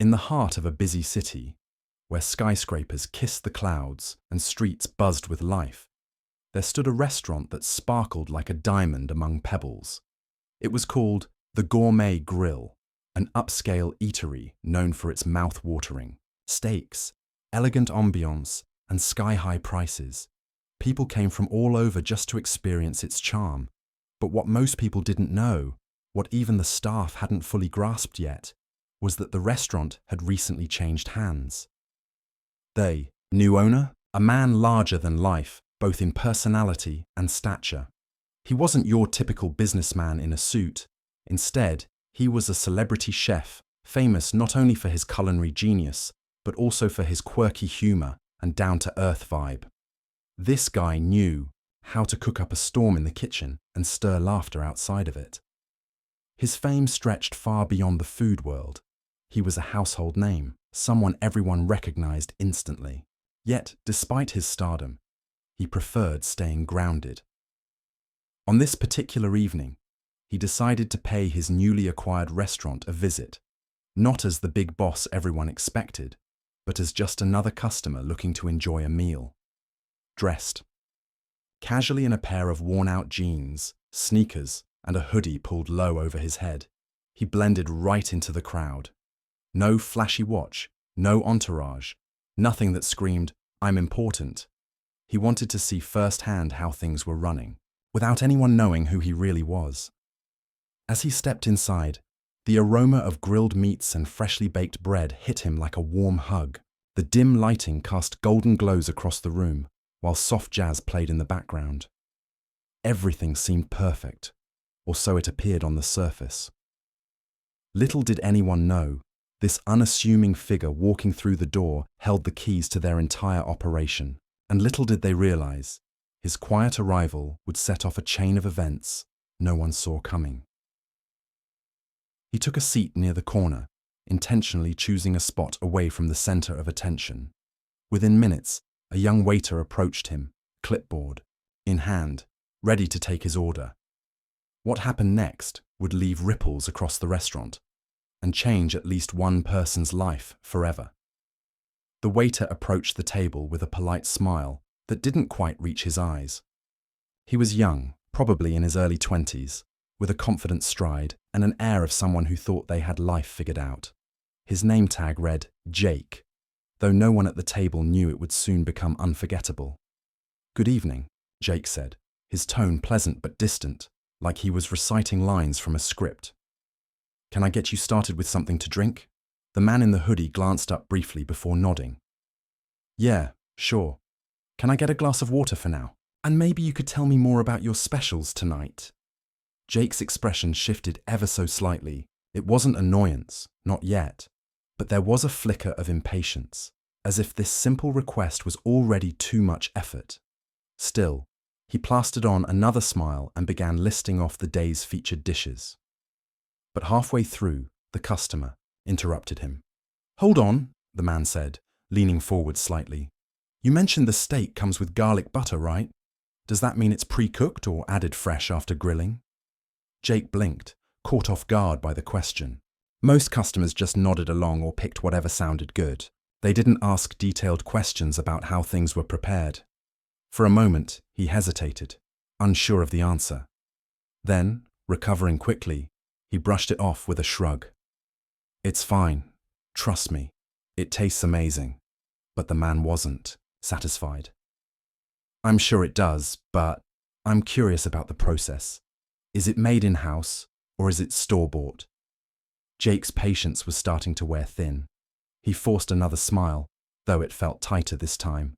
In the heart of a busy city, where skyscrapers kissed the clouds and streets buzzed with life, there stood a restaurant that sparkled like a diamond among pebbles. It was called the Gourmet Grill, an upscale eatery known for its mouth-watering steaks, elegant ambiance, and sky-high prices. People came from all over just to experience its charm. But what most people didn't know, what even the staff hadn't fully grasped yet, was that the restaurant had recently changed hands. New owner, a man larger than life, both in personality and stature. He wasn't your typical businessman in a suit. Instead, he was a celebrity chef, famous not only for his culinary genius, but also for his quirky humor and down-to-earth vibe. This guy knew how to cook up a storm in the kitchen and stir laughter outside of it. His fame stretched far beyond the food world. He was a household name, someone everyone recognized instantly. Yet, despite his stardom, he preferred staying grounded. On this particular evening, he decided to pay his newly acquired restaurant a visit, not as the big boss everyone expected, but as just another customer looking to enjoy a meal. Dressed casually in a pair of worn-out jeans, sneakers, and a hoodie pulled low over his head, he blended right into the crowd. No flashy watch, no entourage, nothing that screamed, "I'm important." He wanted to see firsthand how things were running, without anyone knowing who he really was. As he stepped inside, the aroma of grilled meats and freshly baked bread hit him like a warm hug. The dim lighting cast golden glows across the room, while soft jazz played in the background. Everything seemed perfect, or so it appeared on the surface. Little did anyone know, this unassuming figure walking through the door held the keys to their entire operation, and little did they realize, his quiet arrival would set off a chain of events no one saw coming. He took a seat near the corner, intentionally choosing a spot away from the center of attention. Within minutes, a young waiter approached him, clipboard in hand, ready to take his order. What happened next would leave ripples across the restaurant and change at least one person's life forever. The waiter approached the table with a polite smile that didn't quite reach his eyes. He was young, probably in his early 20s, with a confident stride and an air of someone who thought they had life figured out. His name tag read Jake, though no one at the table knew it would soon become unforgettable. "Good evening," Jake said, his tone pleasant but distant, like he was reciting lines from a script. "Can I get you started with something to drink?" The man in the hoodie glanced up briefly before nodding. "Yeah, sure. Can I get a glass of water for now? And maybe you could tell me more about your specials tonight." Jake's expression shifted ever so slightly. It wasn't annoyance, not yet, but there was a flicker of impatience, as if this simple request was already too much effort. Still, he plastered on another smile and began listing off the day's featured dishes. But halfway through, the customer interrupted him. "Hold on," the man said, leaning forward slightly. "You mentioned the steak comes with garlic butter, right? Does that mean it's pre-cooked or added fresh after grilling?" Jake blinked, caught off guard by the question. Most customers just nodded along or picked whatever sounded good. They didn't ask detailed questions about how things were prepared. For a moment, he hesitated, unsure of the answer. Then, recovering quickly, he brushed it off with a shrug. "It's fine. Trust me. It tastes amazing." But the man wasn't satisfied. "I'm sure it does, but I'm curious about the process. Is it made in-house, or is it store-bought?" Jake's patience was starting to wear thin. He forced another smile, though it felt tighter this time.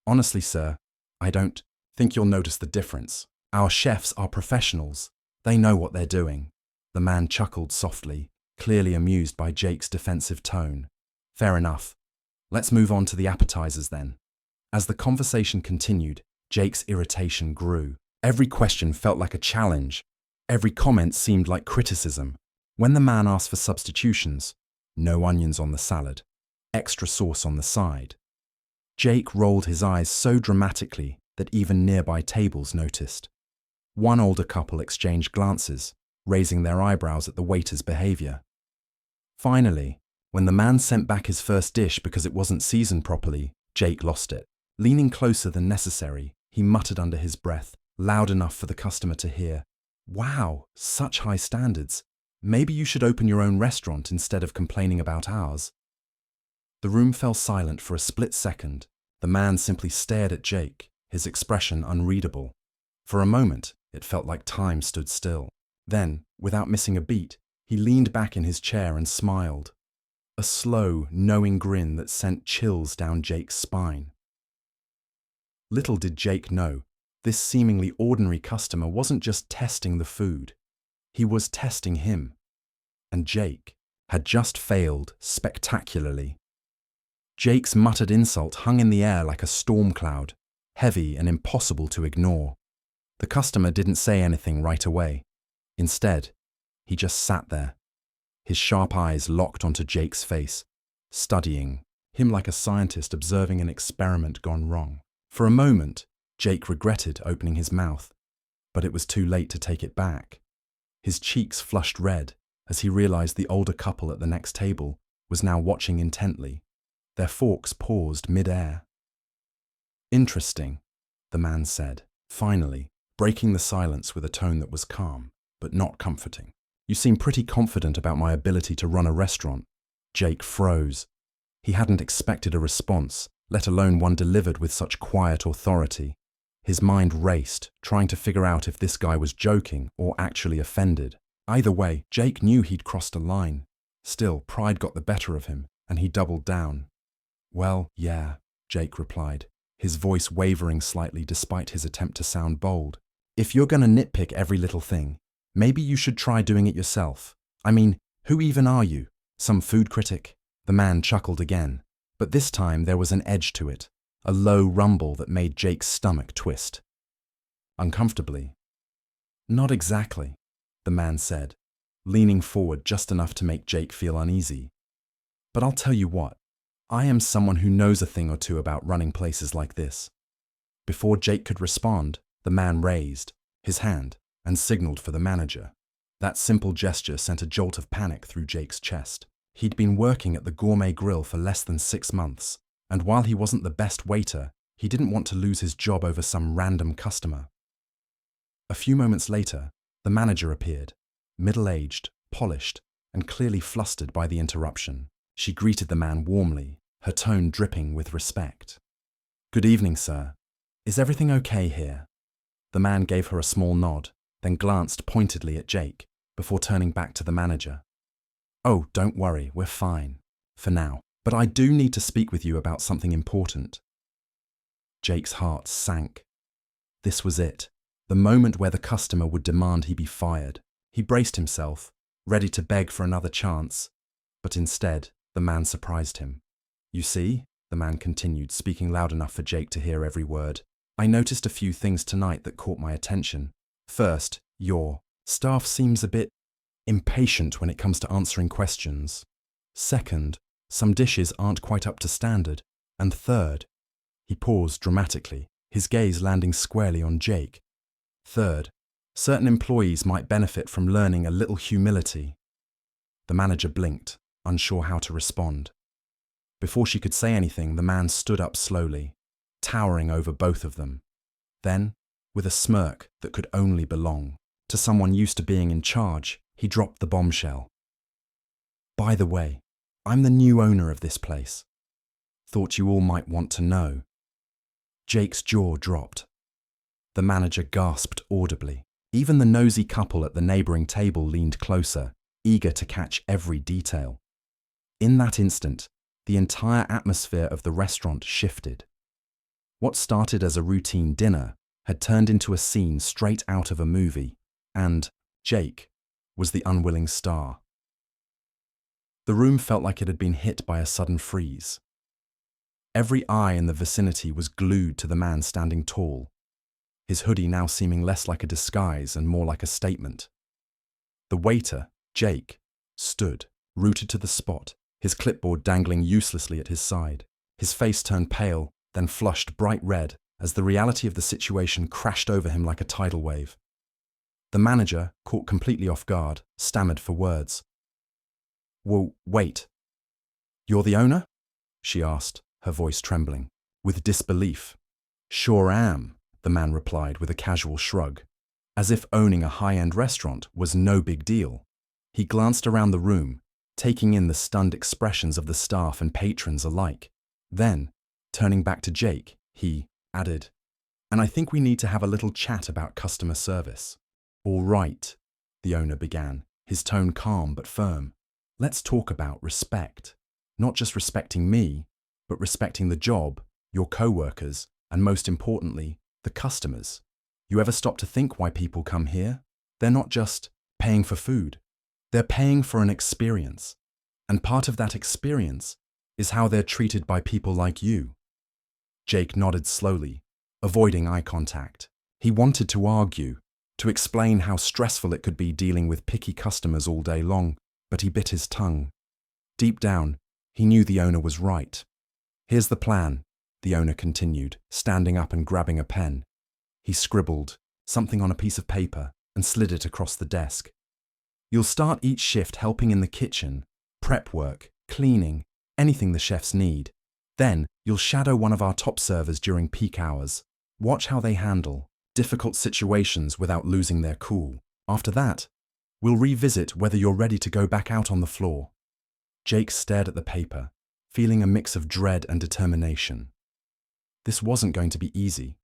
"Honestly, sir, I don't think you'll notice the difference. Our chefs are professionals. They know what they're doing." The man chuckled softly, clearly amused by Jake's defensive tone. "Fair enough. Let's move on to the appetizers then." As the conversation continued, Jake's irritation grew. Every question felt like a challenge. Every comment seemed like criticism. When the man asked for substitutions, no onions on the salad, extra sauce on the side. Jake rolled his eyes so dramatically that even nearby tables noticed. One older couple exchanged glances, raising their eyebrows at the waiter's behavior. Finally, When the man sent back his first dish because it wasn't seasoned properly, Jake lost it. Leaning closer than necessary, he muttered under his breath, loud enough for the customer to hear, "Wow, such high standards. Maybe you should open your own restaurant instead of complaining about ours." The room fell silent for a split second. The man simply stared at Jake, his expression unreadable. For a moment, it felt like time stood still. Then, without missing a beat, he leaned back in his chair and smiled. A slow, knowing grin that sent chills down Jake's spine. Little did Jake know, this seemingly ordinary customer wasn't just testing the food. He was testing him. And Jake had just failed spectacularly. Jake's muttered insult hung in the air like a storm cloud, heavy and impossible to ignore. The customer didn't say anything right away. Instead, he just sat there, his sharp eyes locked onto Jake's face, studying him like a scientist observing an experiment gone wrong. For a moment, Jake regretted opening his mouth, but it was too late to take it back. His cheeks flushed red as he realized the older couple at the next table was now watching intently, their forks paused mid-air. "Interesting," the man said, finally, breaking the silence with a tone that was calm, but not comforting. "You seem pretty confident about my ability to run a restaurant." Jake froze. He hadn't expected a response, let alone one delivered with such quiet authority. His mind raced, trying to figure out if this guy was joking or actually offended. Either way, Jake knew he'd crossed a line. Still, pride got the better of him, and he doubled down. "Well, yeah," Jake replied, his voice wavering slightly despite his attempt to sound bold. "If you're gonna nitpick every little thing, maybe you should try doing it yourself. I mean, who even are you? Some food critic?" The man chuckled again, but this time there was an edge to it, a low rumble that made Jake's stomach twist. Uncomfortably. "Not exactly," the man said, leaning forward just enough to make Jake feel uneasy. "But I'll tell you what, I am someone who knows a thing or two about running places like this." Before Jake could respond, the man raised his hand and signaled for the manager. That simple gesture sent a jolt of panic through Jake's chest. He'd been working at the gourmet grill for less than 6 months, and while he wasn't the best waiter, he didn't want to lose his job over some random customer. A few moments later, the manager appeared, middle-aged, polished, and clearly flustered by the interruption. She greeted the man warmly, her tone dripping with respect. "Good evening, sir. Is everything okay here?" The man gave her a small nod, then glanced pointedly at Jake, before turning back to the manager. "Oh, don't worry, we're fine, for now. But I do need to speak with you about something important." Jake's heart sank. This was it, the moment where the customer would demand he be fired. He braced himself, ready to beg for another chance, but instead, the man surprised him. "You see," the man continued, speaking loud enough for Jake to hear every word, "I noticed a few things tonight that caught my attention. First, your staff seems a bit impatient when it comes to answering questions. Second, some dishes aren't quite up to standard. And third," he paused dramatically, his gaze landing squarely on Jake. "Third, certain employees might benefit from learning a little humility." The manager blinked, unsure how to respond. Before she could say anything, the man stood up slowly, towering over both of them. Then, with a smirk that could only belong to someone used to being in charge, he dropped the bombshell. "By the way, I'm the new owner of this place. Thought you all might want to know." Jake's jaw dropped. The manager gasped audibly. Even the nosy couple at the neighboring table leaned closer, eager to catch every detail. In that instant, the entire atmosphere of the restaurant shifted. What started as a routine dinner had turned into a scene straight out of a movie, and Jake was the unwilling star. The room felt like it had been hit by a sudden freeze. Every eye in the vicinity was glued to the man standing tall, his hoodie now seeming less like a disguise and more like a statement. The waiter, Jake, stood, rooted to the spot, his clipboard dangling uselessly at his side. His face turned pale, then flushed bright red as the reality of the situation crashed over him like a tidal wave. The manager, caught completely off guard, stammered for words. "Well, wait. "You're the owner?" she asked, her voice trembling, with disbelief. "Sure am," the man replied with a casual shrug, as if owning a high-end restaurant was no big deal. He glanced around the room, taking in the stunned expressions of the staff and patrons alike. Then, turning back to Jake, he added, "And I think we need to have a little chat about customer service." "All right," the owner began, his tone calm but firm. "Let's talk about respect. Not just respecting me, but respecting the job, your co-workers, and most importantly, the customers. You ever stop to think why people come here? They're not just paying for food. They're paying for an experience. And part of that experience is how they're treated by people like you." Jake nodded slowly, avoiding eye contact. He wanted to argue, to explain how stressful it could be dealing with picky customers all day long, but he bit his tongue. Deep down, he knew the owner was right. "Here's the plan," the owner continued, standing up and grabbing a pen. He scribbled something on a piece of paper and slid it across the desk. "You'll start each shift helping in the kitchen, prep work, cleaning, anything the chefs need. Then, you'll shadow one of our top servers during peak hours. Watch how they handle difficult situations without losing their cool. After that, we'll revisit whether you're ready to go back out on the floor." Jake stared at the paper, feeling a mix of dread and determination. This wasn't going to be easy.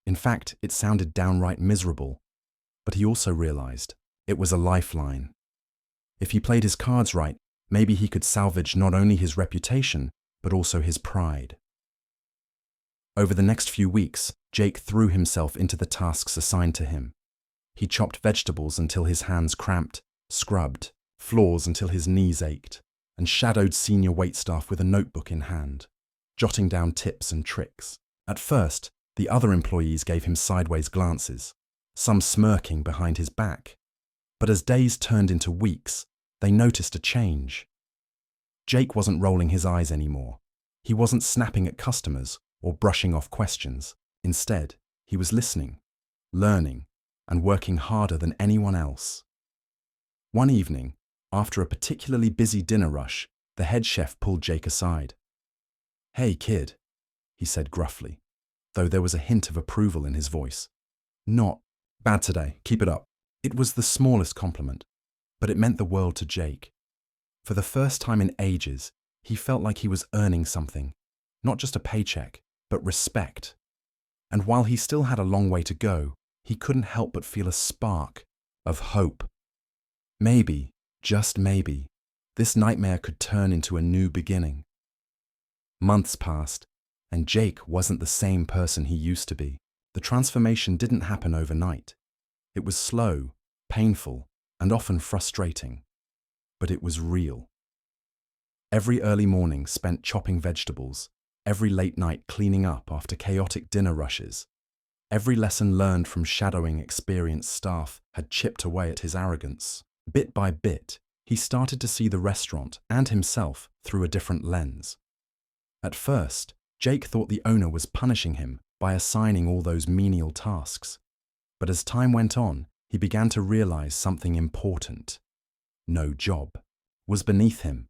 In fact, it sounded downright miserable. But he also realized it was a lifeline. If he played his cards right, maybe he could salvage not only his reputation, but also his pride. Over the next few weeks, Jake threw himself into the tasks assigned to him. He chopped vegetables until his hands cramped, scrubbed floors until his knees ached, and shadowed senior waitstaff with a notebook in hand, jotting down tips and tricks. At first, the other employees gave him sideways glances, some smirking behind his back. But as days turned into weeks, they noticed a change. Jake wasn't rolling his eyes anymore. He wasn't snapping at customers or brushing off questions. Instead, he was listening, learning, and working harder than anyone else. One evening, after a particularly busy dinner rush, the head chef pulled Jake aside. "Hey, kid," he said gruffly, though there was a hint of approval in his voice. "Not bad today, keep it up." It was the smallest compliment, but it meant the world to Jake. For the first time in ages, he felt like he was earning something, not just a paycheck, but respect. And while he still had a long way to go, he couldn't help but feel a spark of hope. Maybe, just maybe, this nightmare could turn into a new beginning. Months passed, and Jake wasn't the same person he used to be. The transformation didn't happen overnight. It was slow, painful, and often frustrating. But it was real. Every early morning spent chopping vegetables, every late night cleaning up after chaotic dinner rushes, every lesson learned from shadowing experienced staff had chipped away at his arrogance. Bit by bit, he started to see the restaurant and himself through a different lens. At first, Jake thought the owner was punishing him by assigning all those menial tasks. But as time went on, he began to realize something important. No job was beneath him.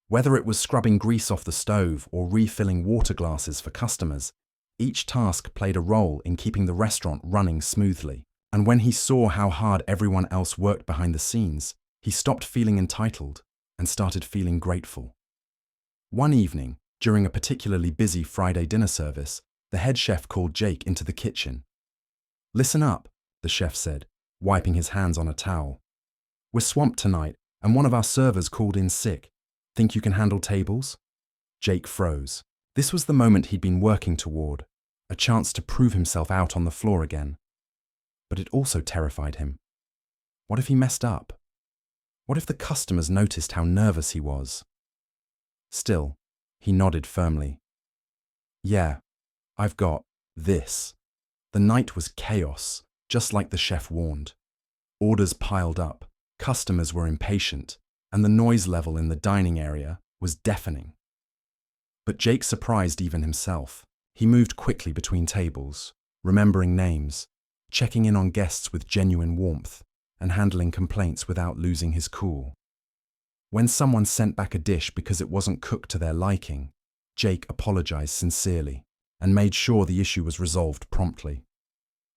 Whether it was scrubbing grease off the stove or refilling water glasses for customers, each task played a role in keeping the restaurant running smoothly. And when he saw how hard everyone else worked behind the scenes, he stopped feeling entitled and started feeling grateful. One evening, during a particularly busy Friday dinner service, the head chef called Jake into the kitchen. "Listen up," the chef said, wiping his hands on a towel. "We're swamped tonight, and one of our servers called in sick. Think you can handle tables?" Jake froze. This was the moment he'd been working toward, a chance to prove himself out on the floor again. But it also terrified him. What if he messed up? What if the customers noticed how nervous he was? Still, he nodded firmly. "Yeah, I've got this." The night was chaos, just like the chef warned. Orders piled up, customers were impatient, and the noise level in the dining area was deafening. But Jake surprised even himself. He moved quickly between tables, remembering names, checking in on guests with genuine warmth, and handling complaints without losing his cool. When someone sent back a dish because it wasn't cooked to their liking, Jake apologized sincerely and made sure the issue was resolved promptly.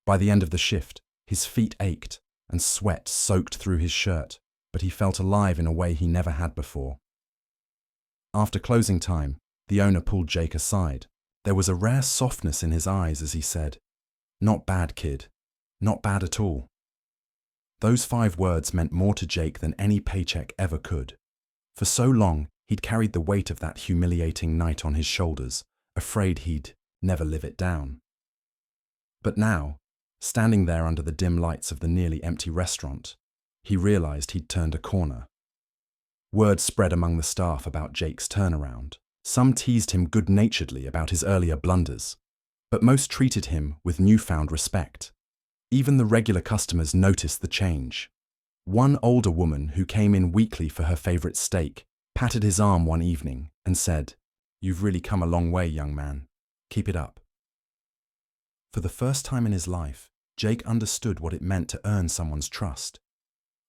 By the end of the shift, his feet ached and sweat soaked through his shirt, but he felt alive in a way he never had before. After closing time, the owner pulled Jake aside. There was a rare softness in his eyes as he said, "Not bad, kid. Not bad at all." Those 5 words meant more to Jake than any paycheck ever could. For so long, he'd carried the weight of that humiliating night on his shoulders, afraid he'd never live it down. But now, standing there under the dim lights of the nearly empty restaurant, he realized he'd turned a corner. Word spread among the staff about Jake's turnaround. Some teased him good-naturedly about his earlier blunders, but most treated him with newfound respect. Even the regular customers noticed the change. One older woman who came in weekly for her favorite steak patted his arm one evening and said, "You've really come a long way, young man. Keep it up." For the first time in his life, Jake understood what it meant to earn someone's trust.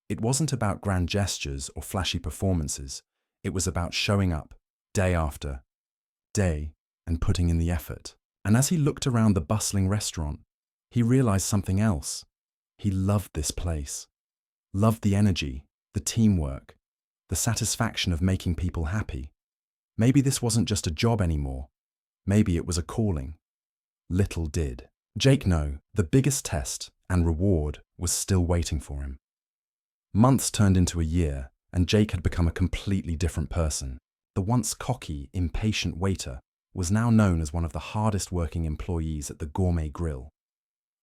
It wasn't about grand gestures or flashy performances. It was about showing up, day after day, and putting in the effort. And as he looked around the bustling restaurant, he realized something else. He loved this place. Loved the energy, the teamwork, the satisfaction of making people happy. Maybe this wasn't just a job anymore. Maybe it was a calling. Little did Jake know the biggest test and reward was still waiting for him. Months turned into a year, and Jake had become a completely different person. The once cocky, impatient waiter was now known as one of the hardest working employees at the gourmet grill.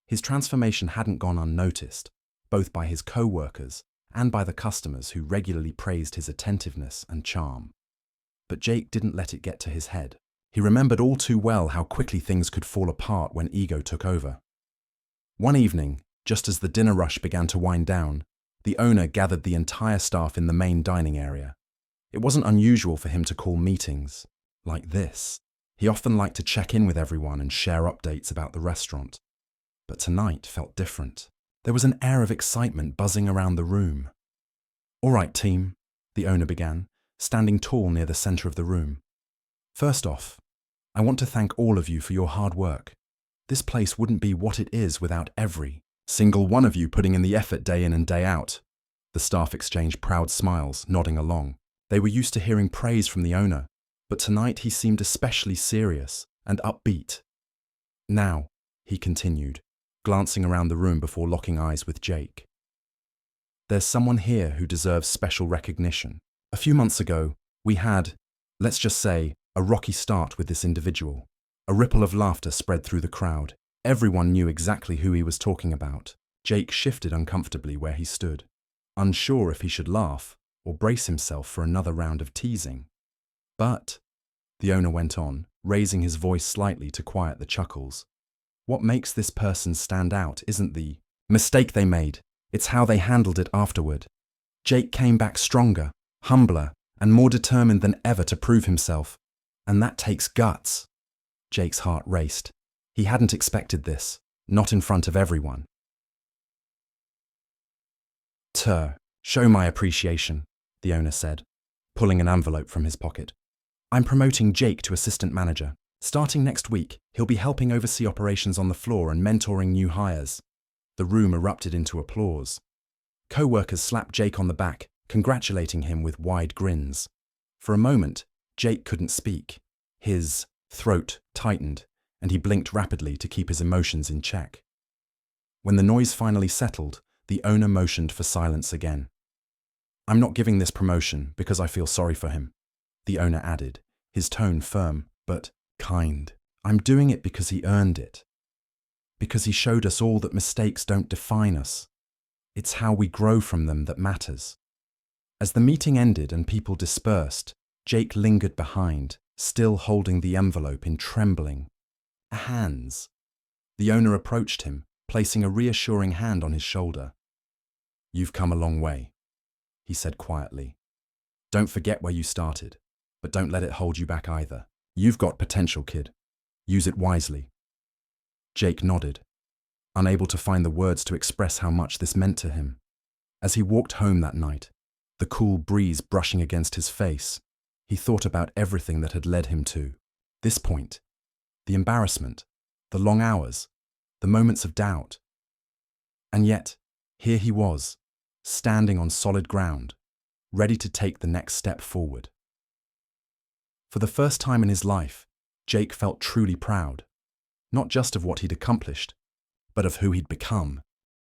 His transformation hadn't gone unnoticed, both by his co-workers and by the customers who regularly praised his attentiveness and charm. But Jake didn't let it get to his head. He remembered all too well how quickly things could fall apart when ego took over. One evening, just as the dinner rush began to wind down, the owner gathered the entire staff in the main dining area. It wasn't unusual for him to call meetings like this. He often liked to check in with everyone and share updates about the restaurant. But tonight felt different. There was an air of excitement buzzing around the room. "All right, team," the owner began, standing tall near the center of the room. "First off, I want to thank all of you for your hard work. This place wouldn't be what it is without every single one of you putting in the effort day in and day out." The staff exchanged proud smiles, nodding along. They were used to hearing praise from the owner, but tonight he seemed especially serious and upbeat. "Now," he continued, glancing around the room before locking eyes with Jake, "there's someone here who deserves special recognition. A few months ago, we had, let's just say, a rocky start with this individual." A ripple of laughter spread through the crowd. Everyone knew exactly who he was talking about. Jake shifted uncomfortably where he stood, unsure if he should laugh or brace himself for another round of teasing. "But," the owner went on, raising his voice slightly to quiet the chuckles, "what makes this person stand out isn't the mistake they made, it's how they handled it afterward. Jake came back stronger, humbler, and more determined than ever to prove himself. And that takes guts." Jake's heart raced. He hadn't expected this, not in front of everyone. "Show my appreciation," the owner said, pulling an envelope from his pocket. "I'm promoting Jake to assistant manager. Starting next week, he'll be helping oversee operations on the floor and mentoring new hires." The room erupted into applause. Co-workers slapped Jake on the back, congratulating him with wide grins. For a moment, Jake couldn't speak. His throat tightened, and he blinked rapidly to keep his emotions in check. When the noise finally settled, the owner motioned for silence again. "I'm not giving this promotion because I feel sorry for him," the owner added, his tone firm but kind. "I'm doing it because he earned it. Because he showed us all that mistakes don't define us. It's how we grow from them that matters." As the meeting ended and people dispersed, Jake lingered behind, still holding the envelope in trembling hands. The owner approached him, placing a reassuring hand on his shoulder. "You've come a long way," he said quietly. "Don't forget where you started, but don't let it hold you back either. You've got potential, kid. Use it wisely." Jake nodded, unable to find the words to express how much this meant to him. As he walked home that night, the cool breeze brushing against his face. He thought about everything that had led him to this point, the embarrassment, the long hours, the moments of doubt. And yet, here he was, standing on solid ground, ready to take the next step forward. For the first time in his life, Jake felt truly proud, not just of what he'd accomplished, but of who he'd become.